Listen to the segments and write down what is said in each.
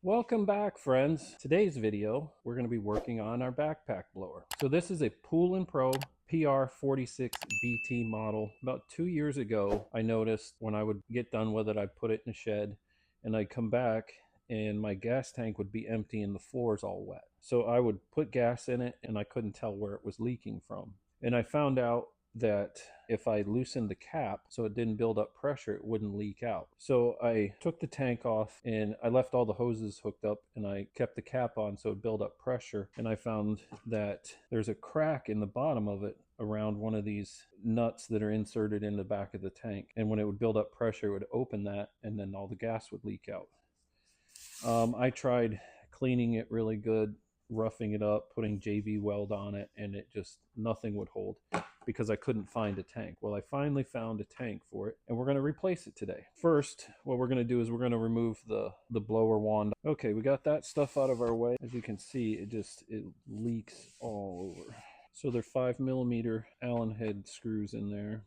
Welcome back, friends. Today's video, we're going to be working on our backpack blower. So this is a PoulanPro PR46 BT model. About 2 years ago, I noticed when I would get done with it, I'd put it in the shed and I'd come back and my gas tank would be empty and the floor's all wet. So I would put gas in it and I couldn't tell where it was leaking from. And I found out that if I loosened the cap so it didn't build up pressure, it wouldn't leak out. So I took the tank off and I left all the hoses hooked up and I kept the cap on so it built up pressure. And I found that there's a crack in the bottom of it around one of these nuts that are inserted in the back of the tank. And when it would build up pressure, it would open that and then all the gas would leak out. I tried cleaning it really good, roughing it up, putting JV weld on it, and it just, nothing would hold because I couldn't find a tank. Well, I finally found a tank for it and we're going to replace it today. First, what we're going to do is we're going to remove the blower wand. Okay, we got that stuff out of our way. As you can see, it leaks all over. So they're 5mm Allen head screws in there.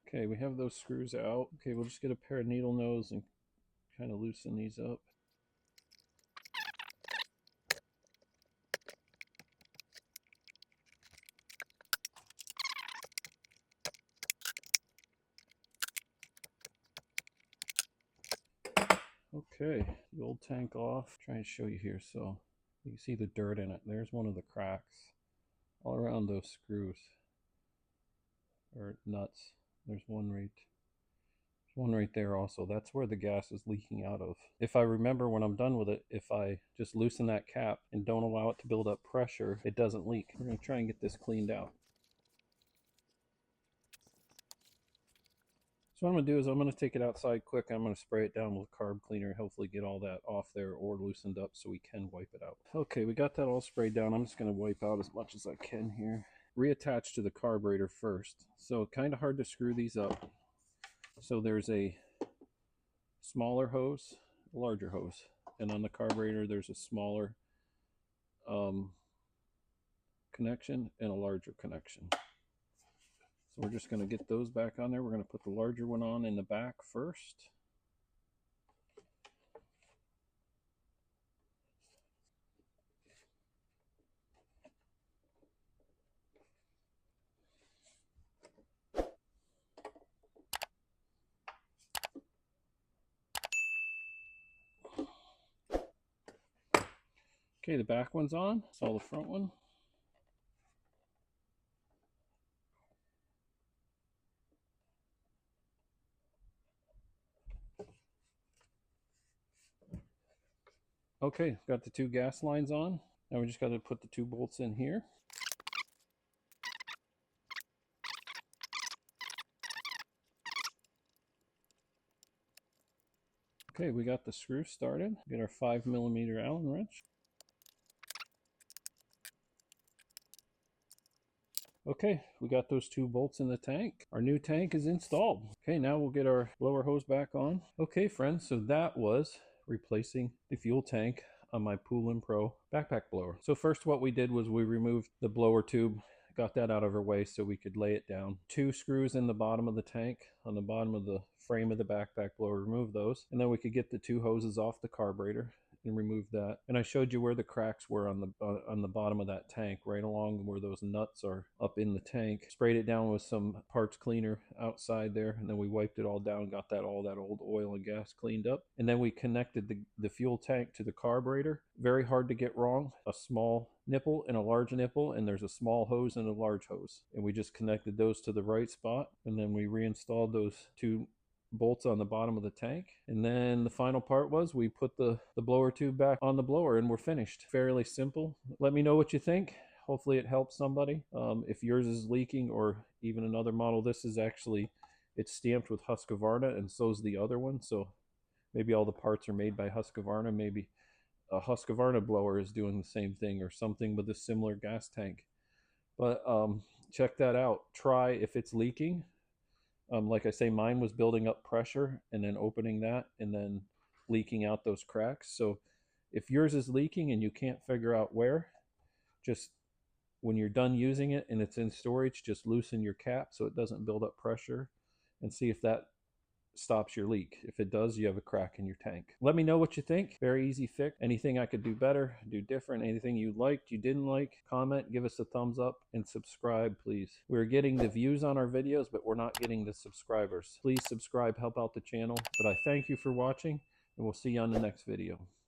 Okay, we have those screws out. Okay, we'll just get a pair of needle nose and kind of loosen these up. Okay, the old tank off. Try and show you here so you can see the dirt in it. There's one of the cracks all around those screws or nuts. There's one right there also. That's where the gas is leaking out of. If I remember when I'm done with it, if I just loosen that cap and don't allow it to build up pressure, it doesn't leak. We're going to try and get this cleaned out. So what I'm going to do is I'm going to take it outside quick. I'm going to spray it down with a carb cleaner, hopefully get all that off there or loosened up so we can wipe it out. Okay, we got that all sprayed down. I'm just going to wipe out as much as I can here. Reattach to the carburetor first. So kind of hard to screw these up. So there's a smaller hose, a larger hose. And on the carburetor there's a smaller connection and a larger connection. So we're just going to get those back on there. We're going to put the larger one on in the back first. Okay, the back one's on. Saw the front one. Okay, got the two gas lines on. Now we just got to put the two bolts in here. Okay, we got the screw started. Get our 5mm Allen wrench. Okay, we got those two bolts in the tank. Our new tank is installed. Okay, now we'll get our blower hose back on. Okay, friends, so that was replacing the fuel tank on my PoulanPro backpack blower. So first what we did was we removed the blower tube, got that out of our way so we could lay it down. Two screws in the bottom of the tank, on the bottom of the frame of the backpack blower, remove those. And then we could get the two hoses off the carburetor and remove that. And I showed you where the cracks were on the bottom of that tank, right along where those nuts are up in the tank. Sprayed it down with some parts cleaner outside there, and then we wiped it all down, got all that old oil and gas cleaned up. And then we connected the fuel tank to the carburetor. Very hard to get wrong. A small nipple and a large nipple, and there's a small hose and a large hose. And we just connected those to the right spot, and then we reinstalled those two bolts on the bottom of the tank. And then the final part was we put the blower tube back on the blower and we're finished. Fairly simple. Let me know what you think. Hopefully it helps somebody. If yours is leaking or even another model, this is actually, it's stamped with Husqvarna and so is the other one. So maybe all the parts are made by Husqvarna. Maybe a Husqvarna blower is doing the same thing or something with a similar gas tank. But check that out. Try if it's leaking. Like I say, mine was building up pressure and then opening that and then leaking out those cracks. So if yours is leaking and you can't figure out where, just when you're done using it and it's in storage, just loosen your cap so it doesn't build up pressure and see if that stops your leak. If it does, you have a crack in your tank. Let me know what you think. Very easy fix. Anything I could do better, do different, anything you liked, you didn't like, comment, give us a thumbs up, and subscribe, please. We're getting the views on our videos, but we're not getting the subscribers. Please subscribe, help out the channel. But I thank you for watching, and we'll see you on the next video.